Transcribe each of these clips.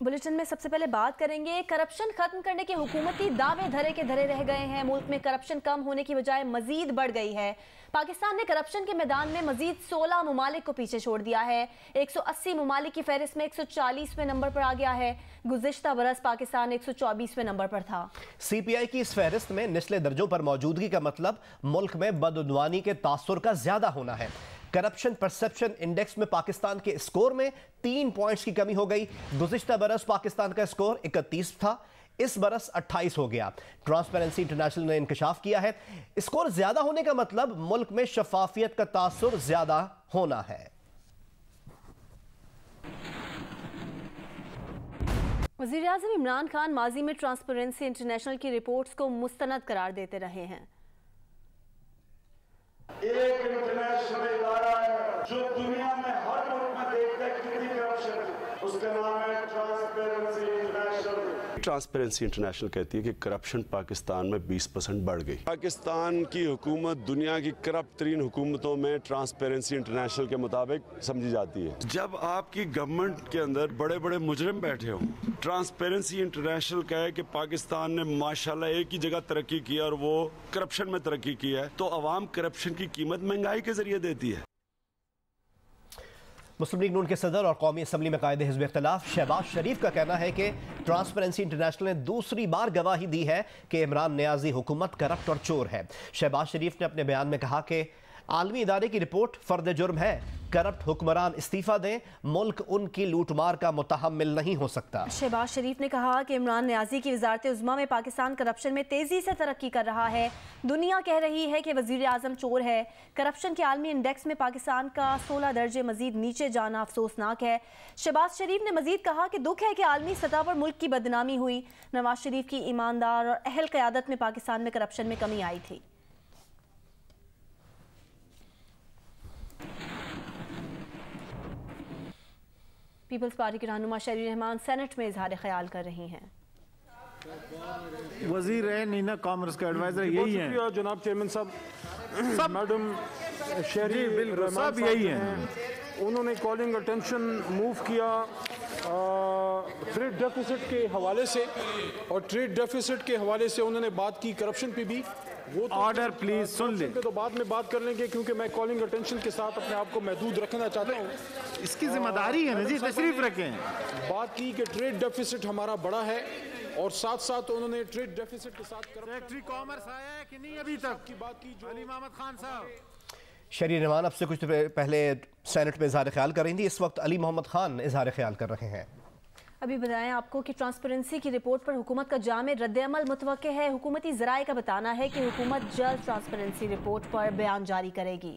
Bulletin में सबसे पहले बात करेंगे, करप्शन खत्म करने के हुकूमती दावे धरे के धरे रह गए हैं। मुल्क में करप्शन कम होने की बजाय मजीद बढ़ गई है। पाकिस्तान ने करप्शन के मैदान में मजीद 16 ममालिक को पीछे छोड़ दिया है। 180 ममालिक की फहरिस्त में 140वें नंबर पर आ गया है। गुज़िश्ता बरस पाकिस्तान 124वें नंबर पर था। CPI की इस फहरिस्त में निचले दर्जों पर मौजूदगी का मतलब मुल्क में बदउनवानी के तासुर का ज्यादा होना है। करप्शन परसेप्शन इंडेक्स में पाकिस्तान के स्कोर में 3 पॉइंट्स की कमी हो गई। गुज़िश्ता बरस पाकिस्तान का स्कोर 31 था, इस बरस 28 हो गया। ट्रांसपेरेंसी इंटरनेशनल ने इंकशाफ किया है, स्कोर ज्यादा होने का मतलब मुल्क में शफाफियत का तासुर ज्यादा होना है। वज़ीर-ए-आज़म इमरान खान माजी में ट्रांसपेरेंसी इंटरनेशनल की रिपोर्ट्स को मुस्तनद करार देते रहे हैं। एक इंटरनेशनल इदारा है जो दुनिया में हर मुल्क में देखता है कितनी करप्शन है, उसका नाम है ट्रांसपेरेंसी इंटरनेशनल। ट्रांसपेरेंसी इंटरनेशनल कहती है कि करप्शन पाकिस्तान में 20% बढ़ गई। पाकिस्तान की हुकूमत दुनिया की करप्ट तरीन हुकूमतों में ट्रांसपेरेंसी इंटरनेशनल के मुताबिक समझी जाती है। जब आपकी गवर्नमेंट के अंदर बड़े बड़े मुजरिम बैठे हो, ट्रांसपेरेंसी इंटरनेशनल कहे कि पाकिस्तान ने माशाल्लाह एक ही जगह तरक्की की और वो करप्शन में तरक्की की है, तो अवाम करप्शन की कीमत महंगाई के जरिए देती है। मुस्लिम लीग नून के सदर और कौमी असम्बली में कायदे हिज़्ब इख्तिलाफ शहबाज शरीफ का कहना है कि ट्रांसपेरेंसी इंटरनेशनल ने दूसरी बार गवाही दी है कि इमरान नियाजी हुकूमत करप्ट और चोर है। शहबाज शरीफ ने अपने बयान में कहा कि आलमी इदारे की रिपोर्ट फर्द जुर्म है, करप्ट हुक्मरान इस्तीफा दें, मुल्क उनकी लूटमार का मुतहम्मिल नहीं हो सकता। शहबाज शरीफ ने कहा कि इमरान नियाजी की वजारत उज़्मा में पाकिस्तान करप्शन में तेजी से तरक्की कर रहा है। दुनिया कह रही है कि वज़ीर आज़म चोर है। करप्शन के आलमी इंडेक्स में पाकिस्तान का 16 दर्जे मजीद नीचे जाना अफसोसनाक है। शहबाज शरीफ ने मजीद कहा कि दुख है कि आलमी सतह पर मुल्क की बदनामी हुई। नवाज शरीफ की ईमानदार और अहल क़यादत में पाकिस्तान में करप्शन में कमी आई थी। पीपल्स पार्टी के रहनुमा शहरी रहमान सेनेट में इजहार ख्याल कर रही हैं। वजीर है नीना कॉमर्स का एडवाइजर यही है जनाब चेयरमैन साहब, मैडम शहरी सब यही है। उन्होंने कॉलिंग अटेंशन मूव किया ट्रेड डेफिसिट के हवाले से, और ट्रेड डेफिसिट के हवाले से उन्होंने बात की करप्शन पे भी। वो तो ऑर्डर प्लीज सुन ले, तो बाद में बात कर लेंगे क्योंकि मैं कॉलिंग अटेंशन के साथ अपने आप को महदूद रखना चाहता हूँ। इसकी जिम्मेदारी है ना जी, तशरीफ रखें। बात की कि ट्रेड डेफिसिट हमारा बड़ा है, और साथ साथ उन्होंने ट्रेड डेफिसिट के साथ सेक्रेटरी कॉमर्स आया है कि नहीं अभी तक की बात की जो अली मोहम्मद खान साहब। शहरी रहमान अब से कुछ पहले सेनेट में इजहार ख्याल कर रही थी, इस वक्त अली मोहम्मद खान इजहार ख्याल कर रहे हैं। अभी बताएं आपको कि ट्रांसपेरेंसी की रिपोर्ट पर हुकूमत का जामे रद्द-ए-अमल मुतवक्के है। हुकूमती ज़राए का बताना है कि हुकूमत जल्द ट्रांसपेरेंसी रिपोर्ट पर बयान जारी करेगी।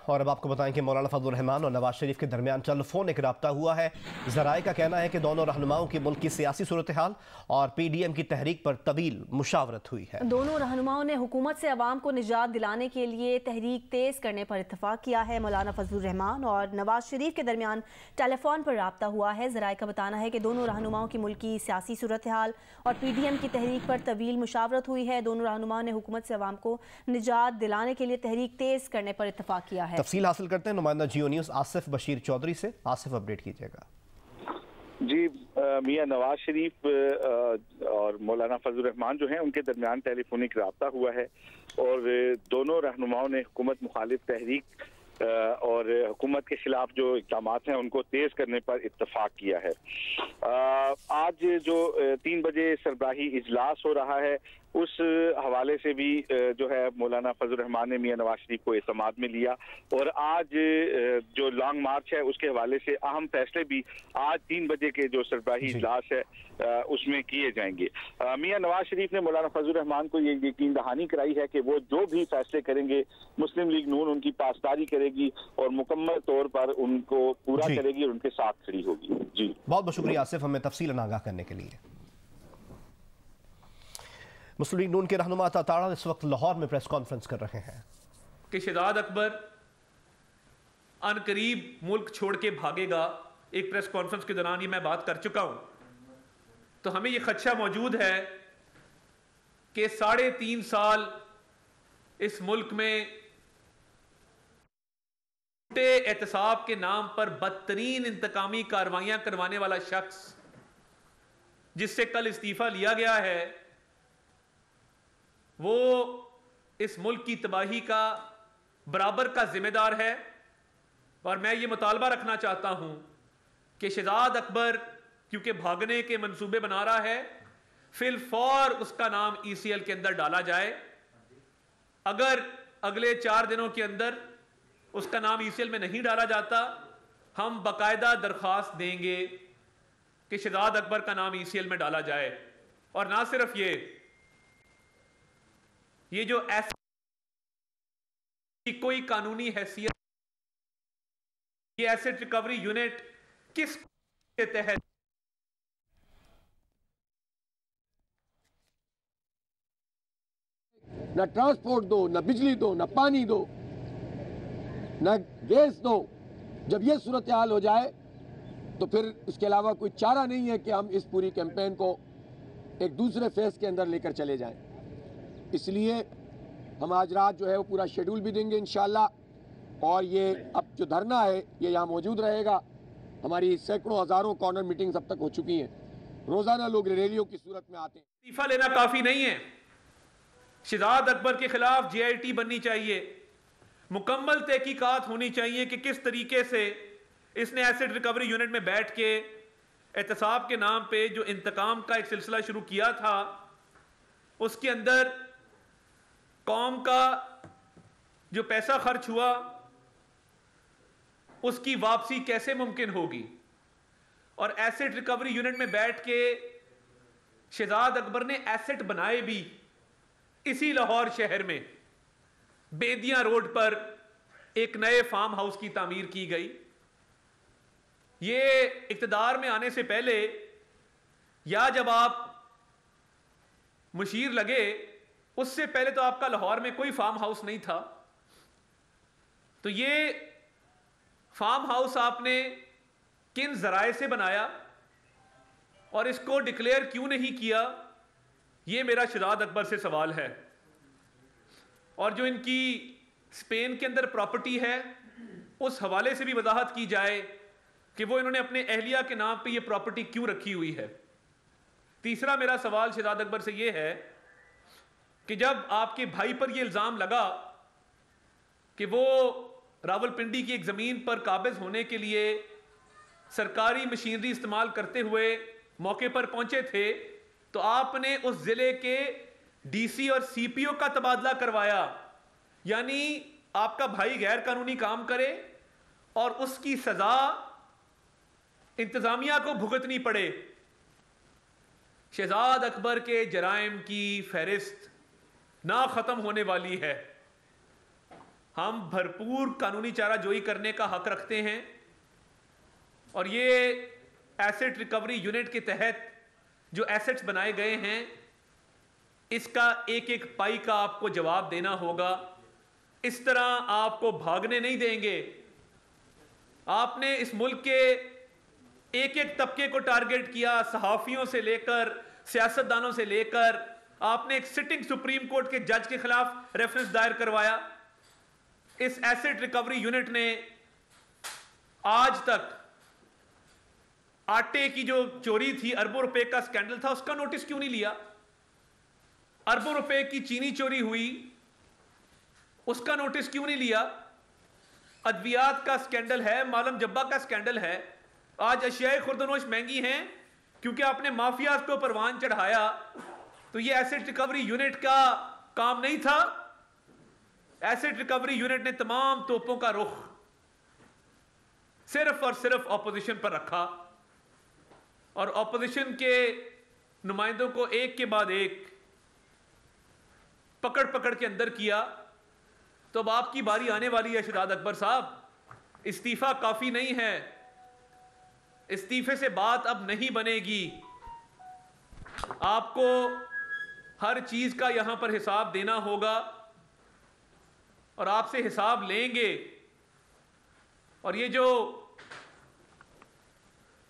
और अब आपको बताएं कि मौलाना फजलुर रहमान और नवाज शरीफ के दरमियान टेलीफोन एक रब्ता हुआ है। ज़राए का कहना है कि दोनों रहनुमाओं की मुल्क की सियासी सूरत हाल और PDM की तहरीक पर तवील मुशावरत हुई है। दोनों रहनुमाओं ने हुकूमत से अवाम को निजात दिलाने के लिए तहरीक तेज करने पर इत्तफाक किया है। मौलाना फजलुर रहमान और नवाज शरीफ के दरमियान टेलीफोन पर रब्ता हुआ है। ज़राए का बताना है कि दोनों रहनुमाओं की मुल्क की सियासी सूरत हाल और PDM की तहरीक पर तवील मुशावरत हुई है। दोनों रहनुमाओं ने हुकूमत से अवाम को निजात दिलाने के लिए तहरीक तेज करने पर इत्तफाक किया है। तफसील हासिल करते हैं नुमाइंदा जियो न्यूज़ आसिफ बशीर चौधरी से। आसिफ, अपडेट कीजिएगा। जी, मियां नवाज शरीफ और मौलाना फजलुर रहमान जो हैं उनके दरमियान टेलीफोनिक रब्ता हुआ है, और दोनों रहनुमाओं ने हुकूमत मुखालिफ तहरीक और हुकूमत के खिलाफ जो इक़दाम हैं उनको तेज करने पर इत्तफाक किया है। आज जो 3 बजे सरबराही इजलास हो रहा है, उस हवाले से भी जो है मौलाना फजलुर रहमान ने मियां नवाज शरीफ को एतमाद में लिया, और आज जो लॉन्ग मार्च है उसके हवाले से अहम फैसले भी आज 3 बजे के जो सरबराही इजलास है उसमें किए जाएंगे। मियां नवाज शरीफ ने मौलाना फजलुर रहमान को ये यकीन दहानी कराई है कि वो जो भी फैसले करेंगे मुस्लिम लीग नून उनकी पासदारी करेगी और मुकम्मल तौर पर उनको पूरा करेगी और उनके साथ खड़ी होगी। जी, बहुत बहुत शुक्रिया आसिफ, हमें तफसील आगाह करने के लिए। मुस्लिम लीग नून के रहनुमा अता ताड़ा इस वक्त लाहौर में प्रेस कॉन्फ्रेंस कर रहे हैं कि शहजाद अकबर अनकरीब मुल्क छोड़ के भागेगा। एक प्रेस कॉन्फ्रेंस के दौरान ये मैं बात कर चुका हूं। तो हमें ये खदशा मौजूद है कि 3.5 साल इस मुल्क में एहतसाब के नाम पर बदतरीन इंतकामी कार्रवाइयां करवाने वाला शख्स जिससे कल इस्तीफा लिया गया है, वो इस मुल्क की तबाही का बराबर का जिम्मेदार है। और मैं ये मुतालबा रखना चाहता हूं कि शहजाद अकबर क्योंकि भागने के मंसूबे बना रहा है, फिलफौर उसका नाम ECL के अंदर डाला जाए। अगर अगले 4 दिनों के अंदर उसका नाम ECL में नहीं डाला जाता, हम बाकायदा दरख्वास्त देंगे कि शहजाद अकबर का नाम ECL में डाला जाए। और ना सिर्फ ये जो ऐसी कोई कानूनी हैसियत, ये एसेट रिकवरी यूनिट किस के तहत न ट्रांसपोर्ट दो, न बिजली दो, न पानी दो, न गैस दो। जब ये सूरत हाल हो जाए तो फिर इसके अलावा कोई चारा नहीं है कि हम इस पूरी कैंपेन को एक दूसरे फेज के अंदर लेकर चले जाएं। इसलिए हम आज रात जो है वो पूरा शेड्यूल भी देंगे इंशाल्लाह। और ये अब जो धरना है ये यहाँ मौजूद रहेगा। हमारी सैकड़ों हजारों कॉर्नर मीटिंग्स अब तक हो चुकी हैं। रोजाना लोग रैलियों की सूरत में आते हैं। इस्तीफा लेना काफी नहीं है। शहजाद अकबर के खिलाफ GIT बननी चाहिए, मुकम्मल तहकीकात होनी चाहिए कि किस तरीके से इसने एसेट रिकवरी यूनिट में बैठ के एहतसाब के नाम पे जो इंतकाम का एक सिलसिला शुरू किया था, उसके अंदर कौम का जो पैसा खर्च हुआ उसकी वापसी कैसे मुमकिन होगी। और एसेट रिकवरी यूनिट में बैठ के शहजाद अकबर ने एसेट बनाए भी इसी लाहौर शहर में बेदियां रोड पर एक नए फार्म हाउस की तामीर की गई। ये इक्तदार में आने से पहले या जब आप मुशीर लगे उससे पहले तो आपका लाहौर में कोई फार्म हाउस नहीं था। तो ये फार्म हाउस आपने किन जराए से बनाया और इसको डिक्लेयर क्यों नहीं किया, ये मेरा शहजाद अकबर से सवाल है। और जो इनकी स्पेन के अंदर प्रॉपर्टी है उस हवाले से भी वजाहत की जाए कि वो इन्होंने अपने अहलिया के नाम पे ये प्रॉपर्टी क्यों रखी हुई है। तीसरा मेरा सवाल शहजाद अकबर से ये है कि जब आपके भाई पर ये इल्जाम लगा कि वो रावलपिंडी की एक जमीन पर काबिज होने के लिए सरकारी मशीनरी इस्तेमाल करते हुए मौके पर पहुंचे थे, तो आपने उस जिले के DC और CPO का तबादला करवाया। यानी आपका भाई गैर कानूनी काम करे और उसकी सजा इंतजामिया को भुगतनी पड़े। शहजाद अकबर के जराइम की फहरिस्त ना खत्म होने वाली है। हम भरपूर कानूनी चाराजोई करने का हक रखते हैं और ये एसेट रिकवरी यूनिट के तहत जो एसेट्स बनाए गए हैं इसका एक एक पाई का आपको जवाब देना होगा। इस तरह आपको भागने नहीं देंगे। आपने इस मुल्क के एक एक तबके को टारगेट किया, सहाफियों से लेकर सियासतदानों से लेकर। आपने एक सिटिंग सुप्रीम कोर्ट के जज के खिलाफ रेफरेंस दायर करवाया। इस एसेट रिकवरी यूनिट ने आज तक आटे की जो चोरी थी, अरबों रुपए का स्कैंडल था, उसका नोटिस क्यों नहीं लिया? अरबों रुपए की चीनी चोरी हुई, उसका नोटिस क्यों नहीं लिया? अद्वियात का स्कैंडल है, मालम जब्बा का स्कैंडल है। आज अशियाए खुर्दनोश महंगी हैं क्योंकि आपने माफिया को परवान चढ़ाया। तो ये एसेट रिकवरी यूनिट का काम नहीं था। एसेट रिकवरी यूनिट ने तमाम तोपों का रुख सिर्फ और सिर्फ ऑपोजिशन पर रखा और ऑपोजिशन के नुमाइंदों को एक के बाद एक पकड़ पकड़ के अंदर किया। तो अब आपकी बारी आने वाली है शहजाद अकबर साहब। इस्तीफा काफी नहीं है, इस्तीफे से बात अब नहीं बनेगी। आपको हर चीज का यहां पर हिसाब देना होगा और आपसे हिसाब लेंगे। और ये जो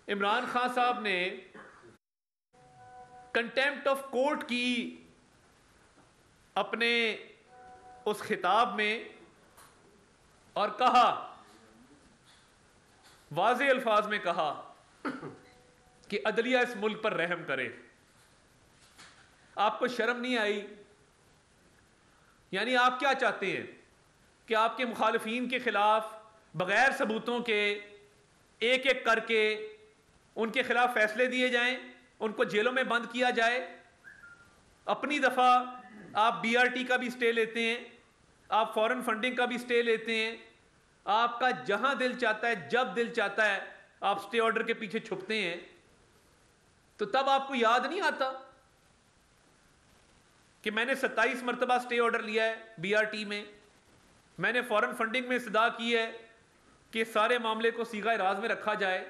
इमरान खान साहब ने कंटेम्प्ट ऑफ कोर्ट की अपने उस खिताब में और कहा, वाज़े अल्फाज में कहा कि अदलिया इस मुल्क पर रहम करे। आपको शर्म नहीं आई? यानी आप क्या चाहते हैं कि आपके मुखालिफिन के खिलाफ बगैर सबूतों के एक एक करके उनके खिलाफ फैसले दिए जाएं, उनको जेलों में बंद किया जाए? अपनी दफा आप BRT का भी स्टे लेते हैं, आप फॉरेन फंडिंग का भी स्टे लेते हैं, आपका जहां दिल चाहता है, जब दिल चाहता है, आप स्टे ऑर्डर के पीछे छुपते हैं। तो तब आपको याद नहीं आता कि मैंने 27 मरतबा स्टे ऑर्डर लिया है BRT में, मैंने फॉरेन फंडिंग में इस्तदा की है कि सारे मामले को सीगा राज में रखा जाए,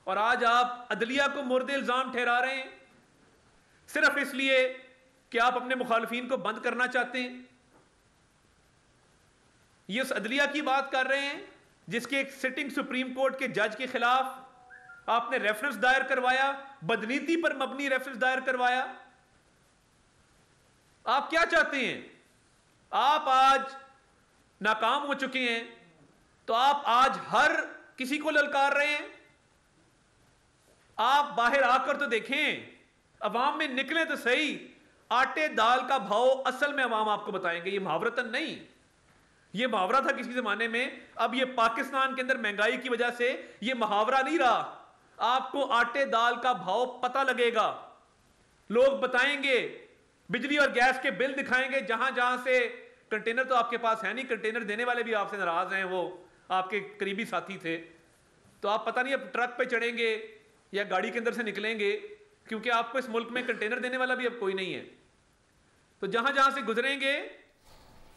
और आज आप अदलिया को मुर्द इल्जाम ठहरा रहे हैं सिर्फ इसलिए कि आप अपने मुखालिफिन को बंद करना चाहते हैं। ये उस अदलिया की बात कर रहे हैं जिसके एक सिटिंग सुप्रीम कोर्ट के जज के खिलाफ आपने रेफरेंस दायर करवाया, बदनीति पर मबनी रेफरेंस दायर करवाया। आप क्या चाहते हैं? आप आज नाकाम हो चुके हैं, तो आप आज हर किसी को ललकार रहे हैं। आप बाहर आकर तो देखें, अवाम में निकले तो सही। आटे दाल का भाव असल में अवाम आपको बताएंगे, ये मुहावरतन नहीं। ये मुहावरा था किसी जमाने में, अब ये पाकिस्तान के अंदर महंगाई की वजह से ये मुहावरा नहीं रहा। आपको आटे दाल का भाव पता लगेगा, लोग बताएंगे, बिजली और गैस के बिल दिखाएंगे। जहां जहां से कंटेनर तो आपके पास है नहीं, कंटेनर देने वाले भी आपसे नाराज हैं, वो आपके करीबी साथी थे। तो आप पता नहीं अब ट्रक पे चढ़ेंगे या गाड़ी के अंदर से निकलेंगे, क्योंकि आपको इस मुल्क में कंटेनर देने वाला भी अब कोई नहीं है। तो जहां जहां से गुजरेंगे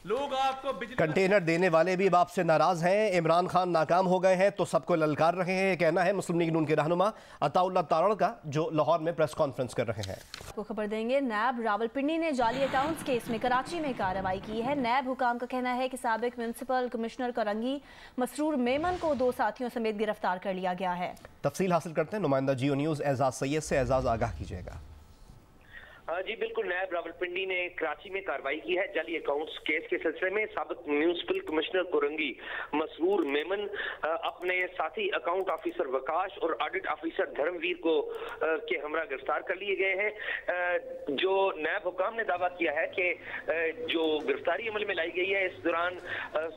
लोग आपको कंटेनर देने वाले भी अब आपसे नाराज हैं। इमरान खान नाकाम हो गए हैं तो सबको ललकार रहे हैं, कहना है मुस्लिम लीग नून के रहनुमा अताउल्लाह तारड़ का, जो लाहौर में प्रेस कॉन्फ्रेंस कर रहे हैं। को खबर देंगे, नैब रावलपिंडी ने जाली अकाउंट्स केस में कराची में कार्रवाई की है। नैब हुकाम का कहना है कि साबिक म्युनिसिपल कमिश्नर करंगी मसरूर मेमन को 2 साथियों समेत गिरफ्तार कर लिया गया है। तफसील हासिल करते हैं नुमाइंदा जियो न्यूज़ एजाज सैयद से। एजाज, आगाह कीजिएगा। जी बिल्कुल, नैब रावलपिंडी ने कराची में कार्रवाई की है जाली अकाउंट्स केस के सिलसिले में। साबिक म्युनिसिपल कमिश्नर कोरंगी मसरूर मेमन अपने साथी अकाउंट ऑफिसर वकाश और ऑडिट ऑफिसर धर्मवीर को के हमरा गिरफ्तार कर लिए गए हैं। जो नैब हुकाम ने दावा किया है कि जो गिरफ्तारी अमल में लाई गई है, इस दौरान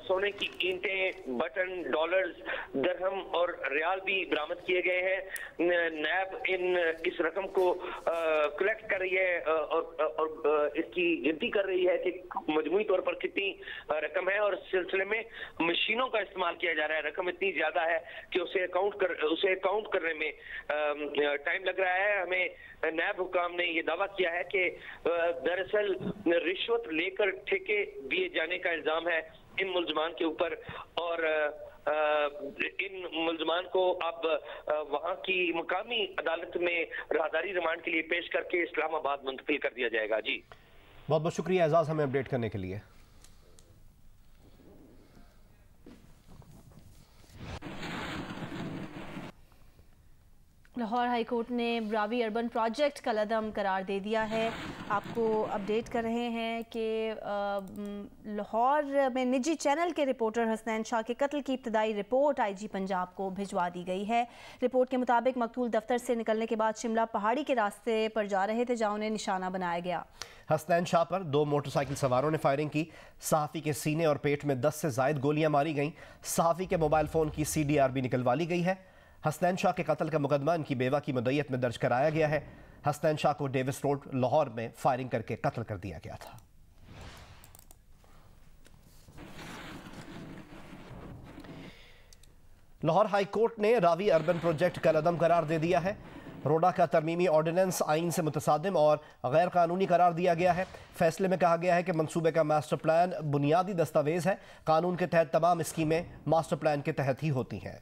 सोने की ईंटें, बटन, डॉलर्स, दरहम और रियाल भी बरामद किए गए हैं। नैब इस रकम को कलेक्ट कर रही है और इसकी गिनती कर रही है कि मजमूई तौर पर कितनी रकम है, और इस सिलसिले में मशीनों का इस्तेमाल किया जा रहा है। रकम इतनी ज्यादा है कि उसे अकाउंट करने में टाइम लग रहा है। हमें नैब हुकाम ने यह दावा किया है कि दरअसल रिश्वत लेकर ठेके दिए जाने का इल्जाम है इन मुलजमान के ऊपर, और इन मुलजमान को अब वहां की मुकामी अदालत में राहदारी रिमांड के लिए पेश करके इस्लामाबाद मुंतकिल कर दिया जाएगा। जी बहुत बहुत शुक्रिया एजाज हमें अपडेट करने के लिए। लाहौर हाई कोर्ट ने रावी अर्बन प्रोजेक्ट का कलअदम करार दे दिया है। आपको अपडेट कर रहे हैं कि लाहौर में निजी चैनल के रिपोर्टर हसनैन शाह के कत्ल की इब्तदाई रिपोर्ट IG पंजाब को भिजवा दी गई है। रिपोर्ट के मुताबिक मकतूल दफ्तर से निकलने के बाद शिमला पहाड़ी के रास्ते पर जा रहे थे, जहां उन्हें निशाना बनाया गया। हसनैन शाह पर 2 मोटरसाइकिल सवारों ने फायरिंग की। सहाफ़ी के सीने और पेट में 10 से ज़ायद गोलियां मारी गईं। सहाफ़ी के मोबाइल फ़ोन की CDR भी निकलवा ली गई है। हसनैन शाह के कत्ल का मुकदमा इनकी बेवा की मुद्दत में दर्ज कराया गया है। हसनैन शाह को डेविस रोड लाहौर में फायरिंग करके कत्ल कर दिया गया था। लाहौर हाई कोर्ट ने रावी अर्बन प्रोजेक्ट का कलअदम करार दे दिया है। रोडा का तरमीमी ऑर्डिनेंस आइन से मुतसादिम और गैर कानूनी करार दिया गया है। फैसले में कहा गया है कि मंसूबे का मास्टर प्लान बुनियादी दस्तावेज है। कानून के तहत तमाम स्कीमें मास्टर प्लान के तहत ही होती हैं।